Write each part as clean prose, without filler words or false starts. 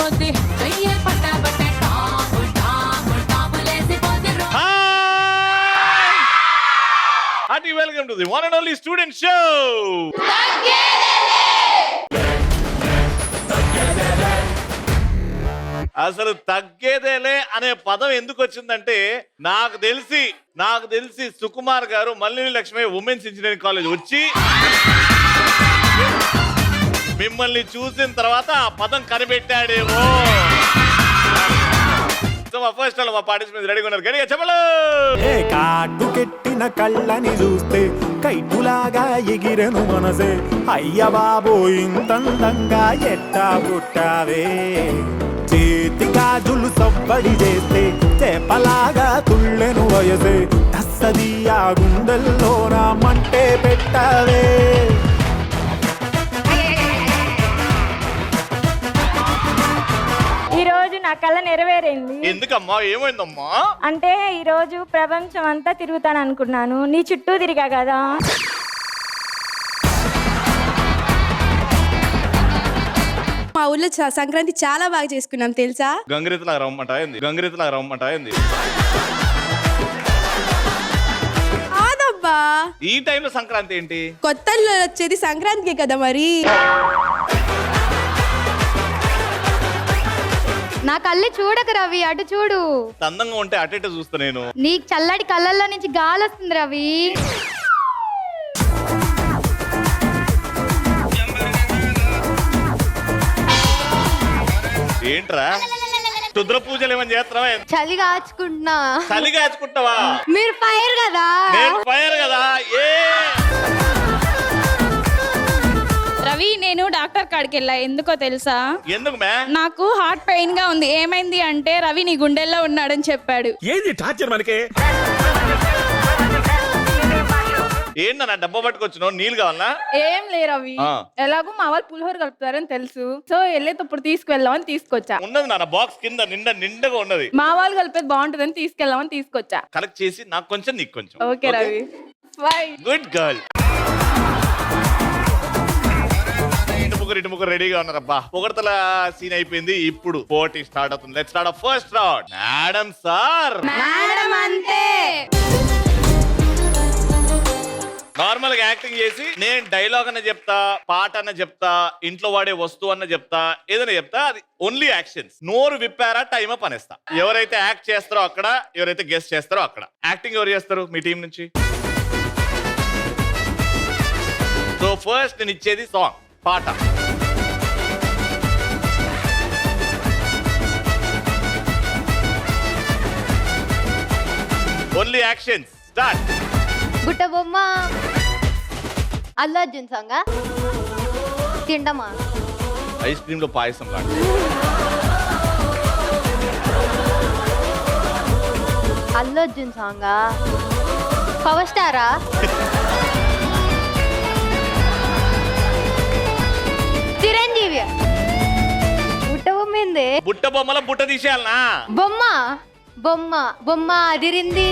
లేసిపోద్ది వెయ్యే పట్టబట్టే టాపుల్ టాపుల్ టాపుల్ లేసిపోద్ది Hearty welcome to the one and only student show. అసలు తగ్గేదేలే అనే పదం ఎందుకు వచ్చిందంటే నాకు తెలిసి సుకుమార్ గారు మల్లిని లక్ష్మి ఉమెన్స్ ఇంజనీరింగ్ కాలేజ్ వచ్చి మిమ్మల్ని చూసిన తర్వాత ఆ పదం కనిపెట్టాడేమో. మా ఫస్ట్ మా పార్టిసిపెంట్స్ రెడీగా ఉన్నారు. గట్టిగా చెప్పలు. కాటు కెట్టిన కళ్ళని చూస్తే కైటులాగా ఎగిరెను మనసే. అయ్య బాబో ఇంతందంగా ఎట్టా పుట్టావే. చేతి గాజులు సవ్వడి చేస్తే చేపలాగా తుళ్ళెను వయసే. తస్సది ఆ గుండెల్లో నా మంటే పెట్టావే. ఈరోజు నా కళ నెరవేరింది. ఎందుకమ్మా? ఏమైందమ్మా? అంటే ఈరోజు ప్రపంచం అంతా తిరుగుతాను అనుకున్నాను, నీ చుట్టూ తిరిగా కదా. మా ఊర్లో సంక్రాంతి చాలా బాగా చేసుకున్నాం తెలుసా. గంగిరెద్దులా రమ్మంటా ఏంది కాదబ్బా, ఈ టైంలో సంక్రాంతి ఏంటి? కొత్త ఇల్లు వచ్చేది సంక్రాంతికే కదా మరి. నా కళ్ళు చూడక రవి, అటు చూడు. అందంగా ఉంటే అటు ఇటు చూస్తా నేను. నీకు చల్లటి కళ్ళల్లో నుంచి గాలి వస్తుంది రవి. ఏంట్రా రుద్ర పూజలు ఏమని చేస్తున్నావా? చలి కాచుకుంటున్నా. చలి కాచుకుంటావా? మీరు ఫైర్ కదా. నేను ఫైర్ కదా. రవి, నేను డాక్టర్ కాడికి వెళ్ళా. ఎందుకో తెలుసా? ఎందుకు మే? నాకు హార్ట్ పెయిన్ గా ఉంది. ఏమైంది అంటే రవి నీ గుండెల్లో ఉన్నాడని చెప్పాడు. ఏంది టార్చర్ మనకి? ఏంటన్నా డబ్బా పట్టుకొచ్చినావు? నీళ్ళు కావాలా? ఏం లే రవి, ఎలాగో మా వాళ్ళు పులిహోర కలుపుతారని తెలుసు, సో వెళ్ళేటప్పుడు తీసుకువెళ్దామని తీసుకొచ్చా. ఉన్నది నా బాక్స్ కింద నిండగా ఉన్నది. మా వాళ్ళు కలిపేది బాగుంటుందని తీసుకెళ్దామని తీసుకొచ్చా. కలెక్ట్ చేసి నాకు కొంచెం నీకు కొంచెం. Okay Ravi, bye. Good girl. ఇటు ముగ్గురు రెడీగా ఉన్నారబ్బా. పొగడతల సీన్ అయిపోయింది. ఇప్పుడు పోటీ స్టార్ట్ అవుతుంది. Let's start first round. Madam sir, normal గా యాక్టింగ్ చేసి నేను డైలాగ్ అన్న చెప్తా, పాట అన్న చెప్తా, ఇంట్లో వాడే వస్తువు అన్న చెప్తా, ఏదైనా చెప్తా. అది ఓన్లీ యాక్షన్స్. నోరు విప్పారా టైమ్ అప్ అనేస్తా. ఎవరైతే యాక్ట్ చేస్తారో అక్కడ, ఎవరైతే గెస్ట్ చేస్తారో అక్కడ. యాక్టింగ్ ఎవరు చేస్తారు మీ టీం నుంచి? సో ఫస్ట్ నేను ఇచ్చేది సాంగ్, పాట. Only actions. స్టార్ట్. గుట్ట బొమ్మ. అల్లు అర్జున్ సాంగ్. తిండమా. ఐస్ క్రీమ్ లో పాయసం లాంటి. అల్లు అర్జున్ సాంగ్. పవర్ స్టారా. చిరంజీవి. బుట్ట బొమ్మ ఏంది? బుట్ట బొమ్మల బుట్ట తీసేయాలనా? బొమ్మ బొమ్మ బొమ్మ అదిరింది.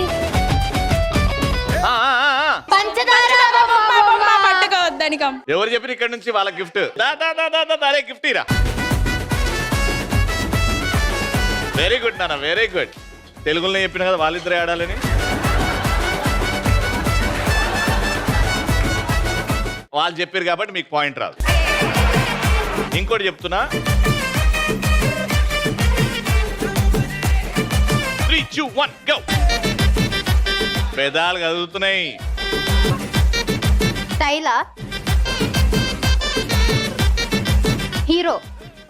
పట్టుకోవద్దానికం. ఎవరు చెప్పిన ఇక్కడ నుంచి వాళ్ళ గిఫ్ట్? అరే గిఫ్ట్ ఇరా. వెరీ గుడ్ నాన్న, వెరీ గుడ్. తెలుగులో చెప్పిన కదా వాళ్ళిద్దరే ఆడాలని. వాళ్ళు చెప్పారు కాబట్టి మీకు పాయింట్ రాదు. ఇంకోటి చెప్తున్నా. 3, 2, 1 go. పెదాలు కదులుతున్నాయి. స్టైలా. హీరో.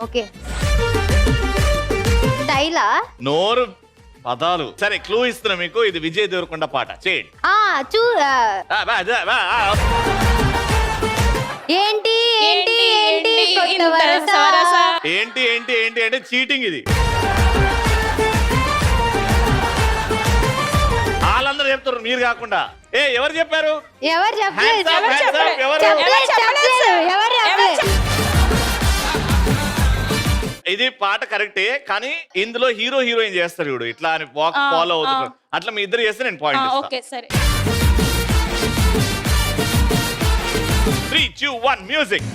ఓకే. స్టైలా. నోరు పదాలు. సరే క్లూ ఇస్తున్నా మీకు. ఇది విజయ్ దేవరకొండ పాట. చేయండి. ఏంటి ఏంటి ఏంటి ఏంటి ఏంటి ఏంటి అంటే చీటింగ్ ఇది. వాళ్ళందరూ చెప్తారు మీరు కాకుండా. ఎవరు చెప్పారు? ఎవరు చెప్పలేదు. ఇది పాట కరెక్టే, కానీ ఇందులో హీరో హీరోయిన్ చేస్తారు చూడు ఇట్లా అని వాక్ ఫాలో అవుతున్నారు. అట్లా మీ ఇద్దరు చేస్తే నేను పాయింట్ ఇస్తాను. ఓకే సరే. 3, 2, 1 మ్యూజిక్.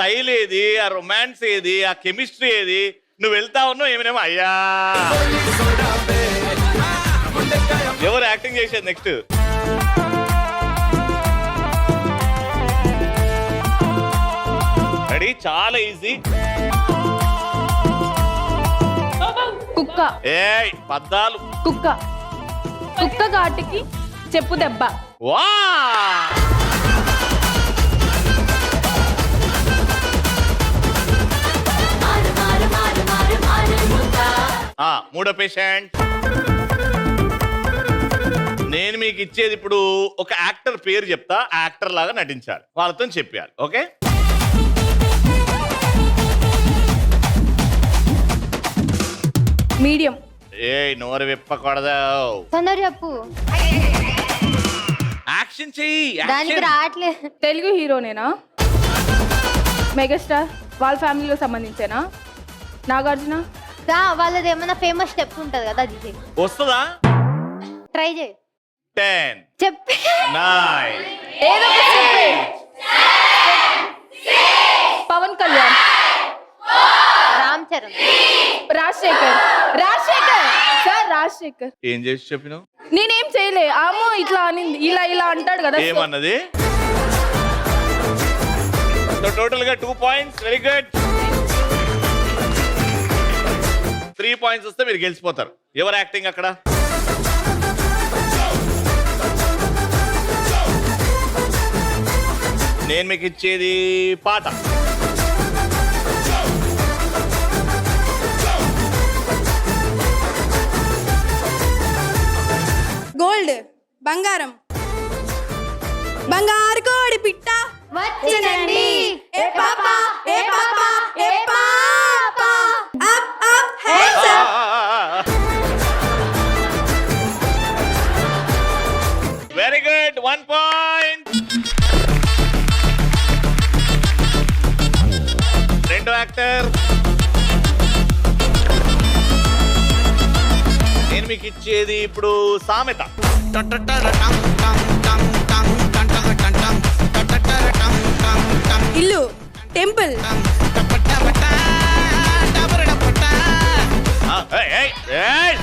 స్టైల్ ఏది, ఆ రొమాన్స్ ఏది, ఆ కెమిస్ట్రీ ఏది? నువ్వు వెళ్తా ఉన్నావు ఏమైనా అయ్యా. ఎవరు యాక్టింగ్ చేసేది నెక్స్ట్? రెడీ? చాలా ఈజీ. కుక్క ఏయ్ పద్దాలు. కుక్క కుక్క ఘాటికి చెప్పు దెబ్బ. వా మారు మారు మారు మారు మారు ముద్ద. మూడో పేషెంట్. నేను మీకు ఇచ్చేది ఇప్పుడు ఒక యాక్టర్ పేరు చెప్తా, యాక్టర్ లాగా నటించాలి, వాళ్ళతో చెప్పాలి. ఓకే? మీడియం. ఏయ్ నోరు విప్పకూడదు. తొందర చెప్పు. యాక్షన్ చెయ్యి. దానికి రావట్లేదు. తెలుగు హీరోనేనా? మెగాస్టార్ వాళ్ళ ఫ్యామిలీలో సంబంధించేనా? నాగార్జున? వాళ్ళది ఏమైనా ఫేమస్ స్టెప్ ఉంటది కదా, అది చెయ్యి. వస్తుందా? ట్రై చేయి. 10 చెప్పి 9 ఏదో ఒకటి చెప్పే. పవన్ కళ్యాణ్, రామ్ చరణ్, రాజశేఖర్. రాజశేఖర్ సార్, రాజశేఖర్. ఏం చేసి చెప్పినావు? నేనేం చేయలే, ఆమో ఇట్లా అనింది, ఇలా ఇలా అంటాడు కదా. ఏమన్నది? టోటల్ గా 2 పాయింట్స్. Very good. 3 పాయింట్స్ వస్తే మీరు గెలిచిపోతారు. ఎవరు యాక్టింగ్ అక్కడ? నేను మీకు ఇచ్చేది పాట. గోల్డ్, బంగారం, బంగారు కోడి పిట్ట వచ్చినండి. ఏ పాప, ఏ పాప, ఏ పాప. Up up hands up. Very good. 1 point. రెండో యాక్టర్. నేను మీకు ఇచ్చేది ఇప్పుడు సామెత. ఇల్లు, టెంపుల్, ఏయ్, ఏయ్, ఏయ్.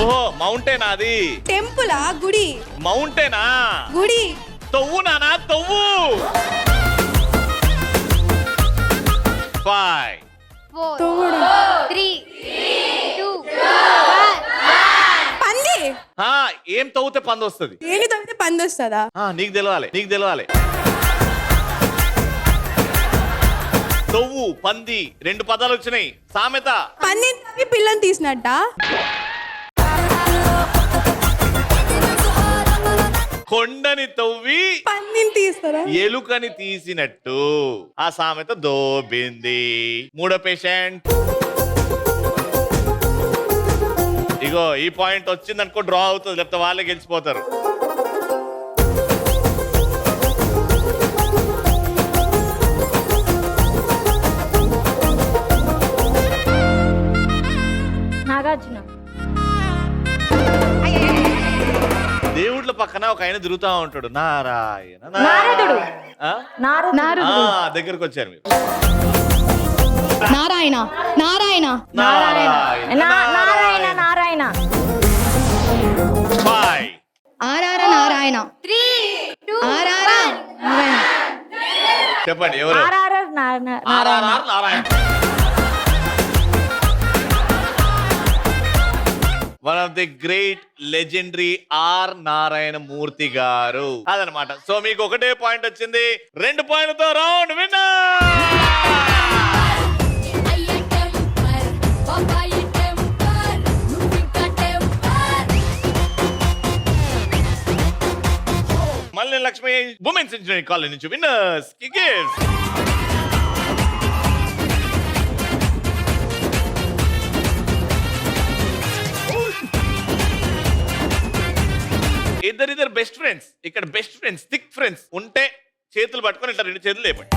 ఓహో మౌంటైనా అది? టెంపులా? గుడి. మౌంటైనా? గుడి. తవ్వు నానా తవ్వు. 5 తోడు. 3 2 1. పంది. ఏం తవ్వుతే పంది వస్తుంది? ఏమి తవ్వితే పంది వస్తుందా? నీకు తెలవాలి, నీకు తెలవాలి. తవ్వు, పంది, 2 పదాలు వచ్చినాయి. సామెత. పంది తవ్వి పిల్లని తీసినట్ట. కొండని తవ్వి పందిని తీస్తారా? ఎలుకని తీసినట్టు ఆ సామెత దోబింది. మూడో పేషెంట్. ఇగో ఈ పాయింట్ వచ్చిందనుకో డ్రా అవుతుంది, లేకపోతే వాళ్ళే గెలిచిపోతారు. నాగార్జున. దేవుళ్ళ పక్కన ఒక ఆయన తిరుగుతా ఉంటాడు. నారాయణ నారదుడు. ఆ? నారదుడు. దగ్గరకు వచ్చారు మీరు. నారాయణ, నారాయణ, నారాయణ నారాయణ. నారాయణ. 5 ఆరార నారాయణ. 3 2 ఆరార నారాయణ. చెప్పండి ఎవరు? RRR RRR Narayana. One of the great legendary R Narayana Murthy garu. అదనమాట. సో మీకు ఒకటే పాయింట్ వచ్చింది. 2 పాయింట్లతో రౌండ్ విన్నర్. అయ్య టెంపర్ బాబాయి టెంపర్ నువ్వింకా టెంపర్. మళ్ళీ లక్ష్మి ఉమెన్స్ ఇంజనీరింగ్ కాలేజ్ నుంచి విన్నర్స్ కి గిఫ్ట్స్. ఇద్దరు బెస్ట్ ఫ్రెండ్స్. ఇక్కడ బెస్ట్ ఫ్రెండ్స్, థిక్ ఫ్రెండ్స్ ఉంటే చేతులు పట్టుకొని ఇట్లా 2 చేతులు లేపండి.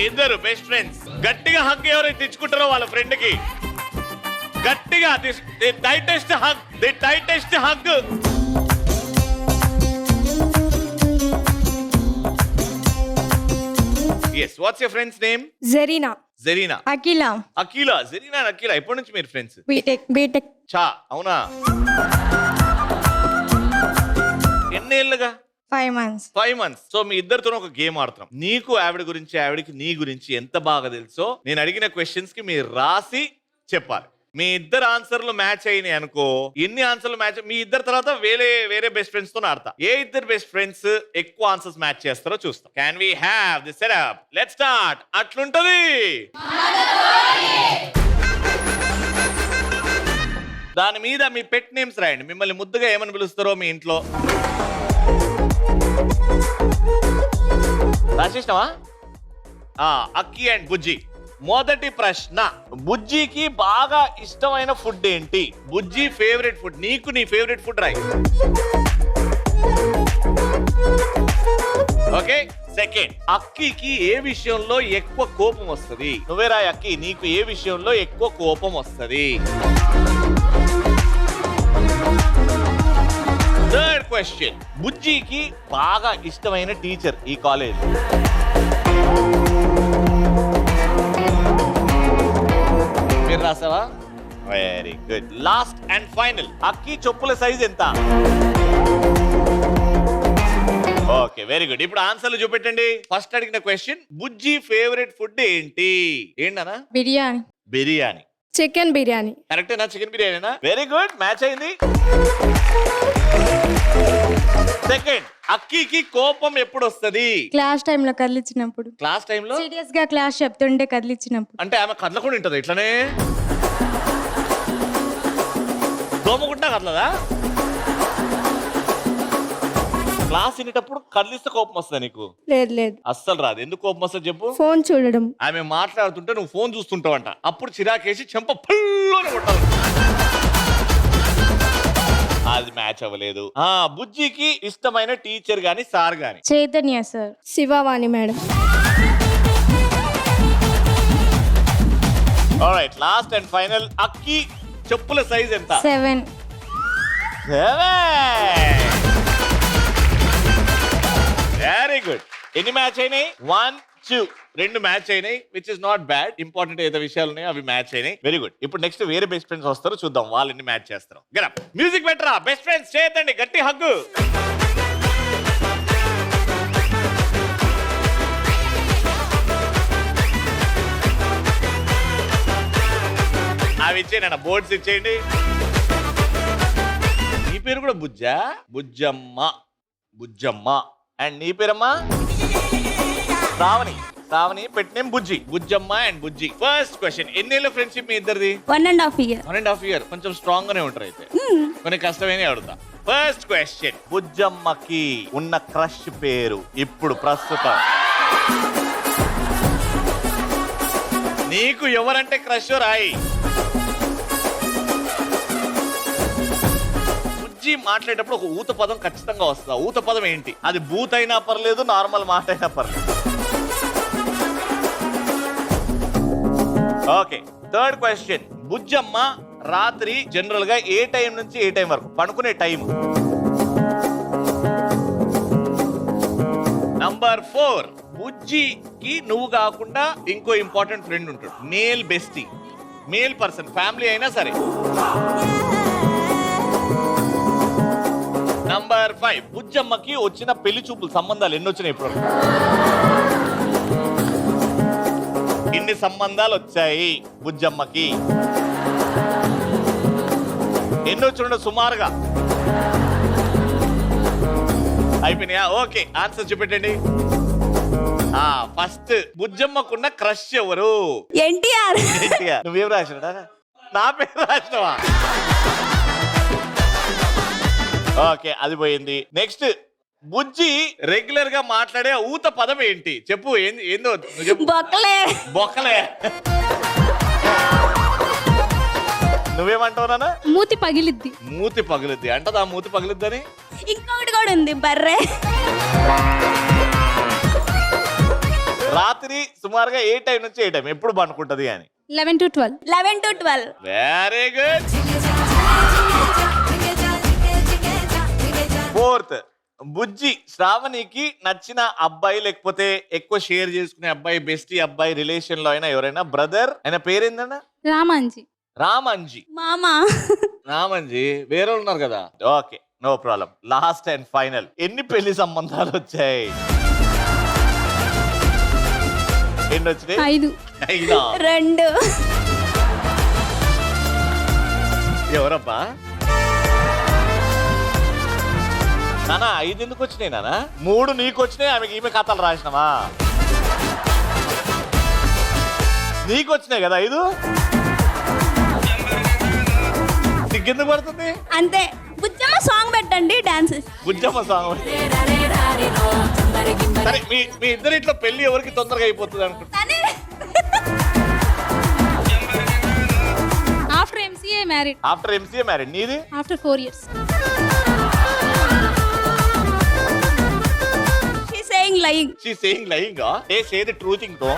ఇద్దరు బెస్ట్ ఫ్రెండ్స్ గట్టిగా హగ్ ఎవరైతే తెచ్చుకుంటారో వాళ్ళ ఫ్రెండ్ కి గట్టిగా the tightest hug, the tightest hug. Yes, what's your friend's name? Zarina, Zarina. Akhila, Akhila, Zarina and Akhila ఎప్పటి నుంచి మీరు ఫ్రెండ్స్? బీటెక్. చా, అవునా? ఎన్నేళ్ళుగా? 5 months. 5 months. సో మీ ఇద్దరితో ఒక గేమ్ ఆడుతున్నాం. నీకు ఆవిడ గురించి, ఆవిడకి నీ గురించి ఎంత బాగా తెలుసో నేను అడిగిన క్వశ్చన్స్ కి మీరు రాసి చెప్పాలి. మీ ఇద్దరు ఆన్సర్లు మ్యాచ్ అయినాయి అనుకో, ఎన్ని ఆన్సర్లు మ్యాచ్, మీ ఇద్దరు తర్వాత వేరే బెస్ట్ ఫ్రెండ్స్ తో ఆడతా. ఏ ఇద్దరు బెస్ట్ ఫ్రెండ్స్ ఎక్కువ ఆన్సర్స్ మ్యాచ్ చేస్తారో చూస్తాం. Can we have the setup? Let's start. అట్లుంటది. దాని మీద మీ పెట్ నేమ్స్ రాయండి. మిమ్మల్ని ముద్దుగా ఏమని పిలుస్తారో మీ ఇంట్లో. రాసేసినావా? అక్కి అండ్ బుజ్జి. మొదటి ప్రశ్న, బుజ్జికి బాగా ఇష్టమైన ఫుడ్ ఏంటి? బుజ్జి ఫేవరెట్ ఫుడ్. నీకు నీ ఫేవరెట్ ఫుడ్ రాయి. ఓకే. సెకండ్, అక్కికి ఏ విషయంలో ఎక్కువ కోపం వస్తుంది? నువ్వే రాయి. అక్కి, నీకు ఏ విషయంలో ఎక్కువ కోపం వస్తుంది? థర్డ్ క్వశ్చన్, బుజ్జికి బాగా ఇష్టమైన టీచర్ ఈ కాలేజ్. మీరు రాసావా? Very good. Last and final, అక్కి చెప్పుల సైజ్ ఎంత? Okay, very good. ఇప్పుడు ఆన్సర్లు చూపెట్టండి. ఫస్ట్ అడిగిన క్వశ్చన్, బుజ్జి ఫేవరెట్ ఫుడ్ ఏంటి? ఏంటనా? బిర్యానీ. బిర్యానీ. చికెన్ బిర్యానీ. కరెక్టేనా? చికెన్ బిర్యానీనా? వెరీ గుడ్, మ్యాచ్ అయింది. సెకండ్, అక్కికి కోపం ఎప్పుడు వస్తుంది? క్లాస్ టైంలో కదిలిచ్చినప్పుడు. క్లాస్ టైంలో? సీరియస్ గా క్లాస్ చెప్తుంటే కదిలిచ్చినప్పుడు. అంటే ఆమె కదలకుండా ఉంటది ఇట్లనే, దోమకుండా కదలదా? క్లాస్ వినేటప్పుడు కదిలిస్తే కోపం వస్తుంది నీకు? లేదు. అస్సలు రాదు. ఎందుకు కోపం వస్తుంది చెప్పు? ఫోన్ చూడడం. ఆమె మాట్లాడుతుంటే నువ్వు ఫోన్ చూస్తుంటావంట, అప్పుడు చిరాకేసి చెంప ఫుల్లోనే కొట్టాలి. అది మ్యాచ్ అవ్వలేదు. బుజ్జికి ఇష్టమైన టీచర్ గాని సార్ గాని? Chaitanya sir. Shivavani madam. Alright, last and final, అక్కి చెప్పుల సైజ్ ఎంత? 7. Very good. ఎన్ని మ్యాచ్ అయినాయి? 1, 2. 2 మ్యాచ్ అయినాయి, which is not bad. Important ఏదో విషయాలు ఉన్నాయో అవి మ్యాచ్ అయినాయి. Very good. ఇప్పుడు నెక్స్ట్ వేరే బెస్ట్ ఫ్రెండ్స్ వస్తారు, చూద్దాం వాళ్ళు ఎన్ని మ్యాచ్ చేస్తారు. Get up. మ్యూజిక్ బెటరా? బెస్ట్ ఫ్రెండ్స్ చేయొద్దండి, గట్టి హగ్గు. అవి ఇచ్చేయండి, బోర్డ్స్ ఇచ్చేయండి. నీ పేరు కూడా బుజ్జా? బుజ్జమ్మ. బుజ్జమ్మ. అండ్ నీ పేరమ్మా? శ్రావణి. శ్రావణి పెట్టిన Bujji. Bujjamma and Bujji. First question, ఎన్నేళ్ళ ఫ్రెండ్షిప్ మీ ఇద్దరిది? 1.5 years. 1.5 years. కొంచెం స్ట్రాంగ్ గానే ఉంటారు అయితే. కొన్ని కష్టమైన అడుగుతా. ఫస్ట్ క్వశ్చన్, బుజ్జమ్మకి ఉన్న క్రష్ పేరు ఇప్పుడు ప్రస్తుతం? నీకు ఎవరంటే క్రష్ రాయి. బుజ్జి మాట్లాడేటప్పుడు ఒక ఊత పదం ఖచ్చితంగా వస్తుంది. ఊత పదం ఏంటి? అది బూత్ అయినా పర్లేదు, నార్మల్ మాట అయినా పర్లేదు. ఓకే. థర్డ్ క్వశ్చన్, బుజ్జమ్మ రాత్రి జనరల్ గా ఏ టైం నుంచి ఏ టైం వరకు పడుకునే టైం? నంబర్ 4, బుజ్జికి నువ్వు కాకుండా ఇంకో ఇంపార్టెంట్ ఫ్రెండ్ ఉంటాడు, male bestie, male person, family అయినా సరే. నంబర్ 5, బుజ్జమ్మకి వచ్చిన పెళ్లి చూపులు సంబంధాలు ఎన్ని వచ్చినాయి ఇప్పుడు? ఇన్ని సంబంధాలు వచ్చాయి బుజ్జమ్మకి. ఎన్ని వచ్చిన సుమారుగా? అయిపోయినాయా? ఓకే, ఆన్సర్ చూపెట్టండి. ఫస్ట్, బుజ్జమ్మకున్న క్రష్ ఎవరు? ఎన్టీఆర్. నువ్వేం రాసినా? నా పేరు రాసినవా? ఓకే, అది పోయింది. నెక్స్ట్, బుజ్జి రెగ్యులర్ గా మాట్లాడే ఊత పదం ఏంటి చెప్పు? ఏందో చెప్పు. బొక్కలే. బొక్కలే. నువ్వేమంటావు నాన్న? మూతి పగిలిద్ది. మూతి పగిలిద్ది అంటదా? మూతి పగిలిద్దని ఇంకొకటి కూడా ఉంది, బర్రె. రాత్రి సుమారుగా ఏ టైం నుంచి ఏ టైం ఎప్పుడు పండుకుంటది అని? 11 to 12. 11 to 12. Very good. Fourth, బుజ్జి శ్రావణికి నచ్చిన అబ్బాయి లేకపోతే ఎక్కువ షేర్ చేసుకునే అబ్బాయి, బెస్టీ అబ్బాయి, రిలేషన్ లో అయినా ఎవరైనా, బ్రదర్, ఆయన పేరేందన్నా? రామాంజీ. రామంజీ. మామా. రామంజీ వేరే ఉన్నారు కదా. Okay, no problem. Last and final, ఎన్ని పెళ్లి సంబంధాలు వచ్చాయి? ఎన్ని వచ్చినాయి? 5. 5. 2. ఎవరబ్బా నానా? 5 ఎందుకు వచ్చినాయి నానా? 3 నీకు వచ్చినాయి, ఈమె కథలు రాసినావా? నీకు వచ్చినాయి కదా 5. నీకెందుకు పడుతుంది? అంతే. బుజ్జమ్మ సాంగ్ పెట్టండి, డాన్స్. బుజ్జమ్మ సాంగ్. సరే, మీ ఇద్దరిట్లో పెళ్లి ఎవరికి తొందరగా అయిపోతుంది అనుకుంటా? After MCA married. After MCA married. నీది? After 4 years. She saying lying. She saying lying. Say the truthing తో.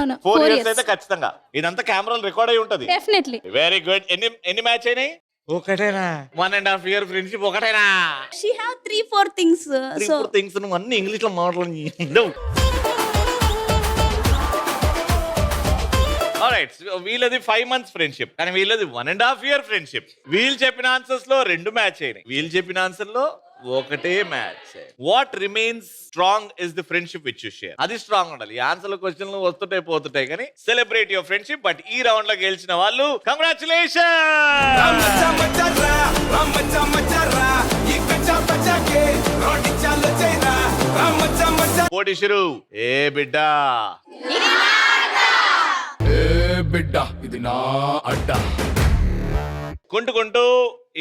No. 4 years అయితే ఖచ్చితంగా. ఇదంతా కెమెరాలు రికార్డ్ అయి ఉంటది. Definitely. Very good. ఎన్ని మ్యాచ్ అయినాయి? ఒకటేనా? 1.5 year ఫ్రెండ్షిప్ ఒకటేనా? She have 3-4 things. So things నువ్వు అన్ని ఇంగ్లీష్ లో మాట్లాడి. ఆల్రైట్, వీళ్ళది 5 months ఫ్రెండ్షిప్, కానీ వీళ్ళది 1.5 year ఫ్రెండ్షిప్. వీళ్ళు చెప్పిన ఆన్సర్స్ లో 2 మ్యాచ్ అయినాయి, వీళ్ళు చెప్పిన ఆన్సర్ లో ఒకటే match. What remains strong is the friendship which you share. అది స్ట్రాంగ్ ఉండాలి. ఈ ఆన్సర్ల క్వశ్చన్లు వస్తుంటాయి పోతుంటాయి, కానీ సెలబ్రేట్ యువర్ ఫ్రెండ్షిప్. బట్ ఈ రౌండ్ లో గెలిచిన వాళ్ళు కంగ్రాచులేషన్. కోటీశ్వరు ఏ బిడ్డా, ఇది నా అడ్డా. కొంటూ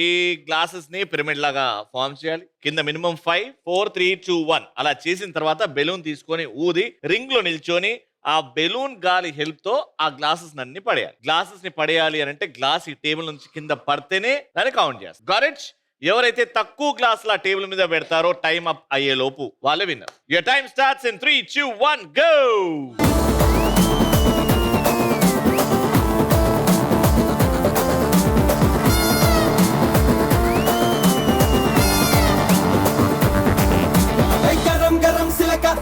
ఈ గ్లాసెస్ ని పిరమిడ్ లాగా ఫార్మ్ చేయాలి. కింద మినిమం 5, 4, 3, 2, 1 అలా చేసిన తర్వాత బెలూన్ తీసుకొని ఊది రింగ్ లో నిల్చొని ఆ బెలూన్ గాలి హెల్ప్ తో ఆ గ్లాసెస్ అన్ని పడేయాలి. గ్లాసెస్ ని పడేయాలి అని అంటే గ్లాస్ ఈ టేబుల్ నుంచి కింద పడితేనే దాన్ని కౌంట్ చేస్తారు. గారెట్. ఎవరైతే తక్కువ గ్లాసులు ఆ టేబుల్ మీద పెడతారో టైం అప్ అయ్యే లోపు వాళ్ళే winner. Your time starts in 3, 2, 1 go.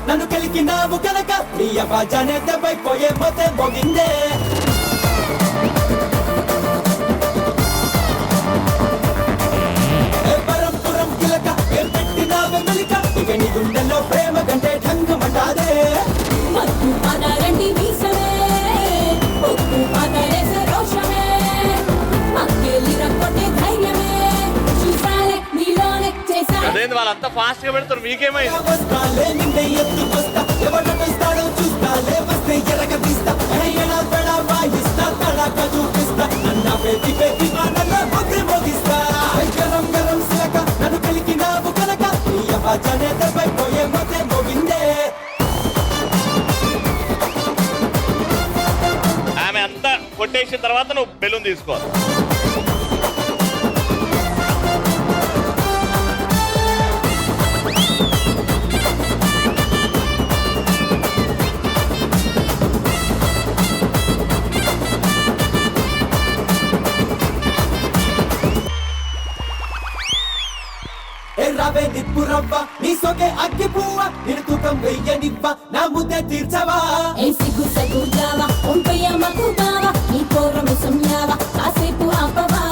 నన్ను కలికినావు కనుక నీ అబాజానే దెబ్బైపోయే మొత్తం మోగిందే. పరంపురం కిలక ఏం పెట్టినావు మెలిక ఇక నీ గుండెల్లో ప్రేమ గంటే ఢంగమంటాదే. మత్తు పదరండి వీసమే ఉప్పు పదరేసే రోషమే మక్కేలిర కొట్టే ధైర్యమే చూసాలే నీలోనే చేసా. అదేంది వాళ్ళంతా ఫాస్ట్ గా పెడతారు, మీకేమైంది? వస్తాలే నిన్నే ఎత్తుకొస్తా ఎవడొస్తాడో చూస్తాలే వస్తే ఎరగ తీస్తా ఎలా పెడ వాయిస్తా తడాక చూపిస్తా నన్న పెట్టి పెట్టి మాటల్లో బుద్ధి మోగిస్తా. గరం గరం సిలక నన్ను కలికినావు కనుక నీ అబాజానే దెబ్బైపోయే మొత్తం మోగిందే. ఆమె అంతా కొట్టేసిన తర్వాత నువ్వు బెలూన్ తీసుకోవాలి. రావే నిప్పు రవ్వ నీ సొగే అగ్గి పువ్వ నిన్ను తూకం వెయ్యనివ్వ నా ముద్దే తీర్చవా. ఏ సిగ్గు సగ్గు జావా ఉంపయ్య మగు బావా నీ కోరము సంయావా కాసేపు ఆపవా.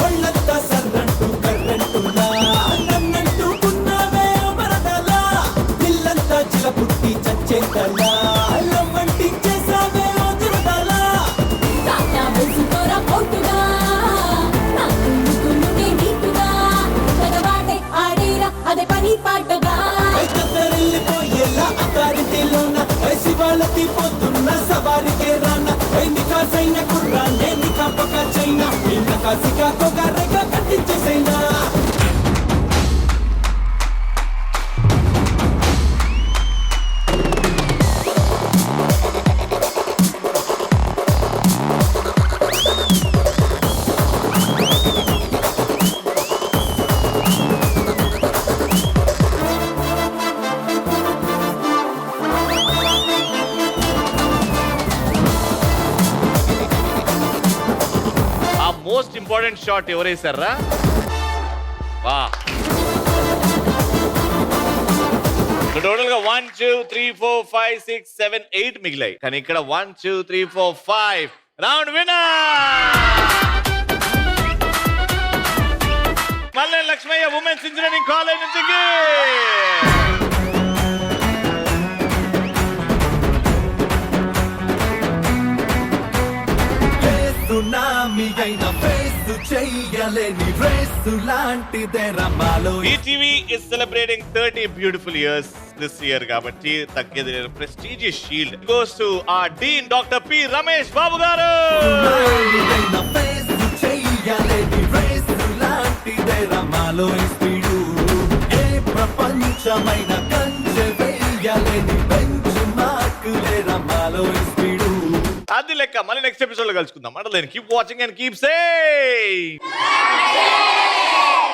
ఒళ్ళంతా సర్రంటూ కర్రంటున్నా నన్నంటూకున్నావే మరదలా పిల్లంతా చిల పుట్టి చచ్చేతలా లవ్వంటించేసావే దురదలా. తాతా బుసుకోరా పోటుగా నా కుండుకుండునే నీటుగా పెదవాటే ఆడేరా అదే పని పాటగా. వెళ్ళిపోయేలా అకారింటిలోన శివాలతి పొద్దున్న సవారికే రాన్న నికాసైన కుర్రాన్నే నికాపక చైనా నిన్న కాసిగా కొగారెగా కట్టించేసైనా. మోస్ట్ ఇంపార్టెంట్ షాట్ ఎవరు వేసారా? వా టోటల్ గా 1 2 3 4 5 6 7 8 మిగిలాయి. కానీ ఇక్కడ 1 2 3 4 5 round winner Malla Lakshmaiah women's engineering college నుంచి. సునామీ అయిన ఫేసు చెయ్యలేని రేసు లాంటిదే రమాలో. ETV is celebrating 30 beautiful years this year కాబట్టి తగ్గేది లేదు. Prestigious shield goes to our dean doctor P Ramesh Babu garu. Tsunami face చెయ్యలేని రేసు లాంటిదే రమాలో స్పీడు. ఏ ప్రపంచమైన కంచె వేయలేని బెంచ్ మార్కులే రమాలో స్పీడు. అది లెక్క. మళ్ళీ నెక్స్ట్ ఎపిసోడ్ లో కలుసుకుందాం. అంటే keep watching and keep safe.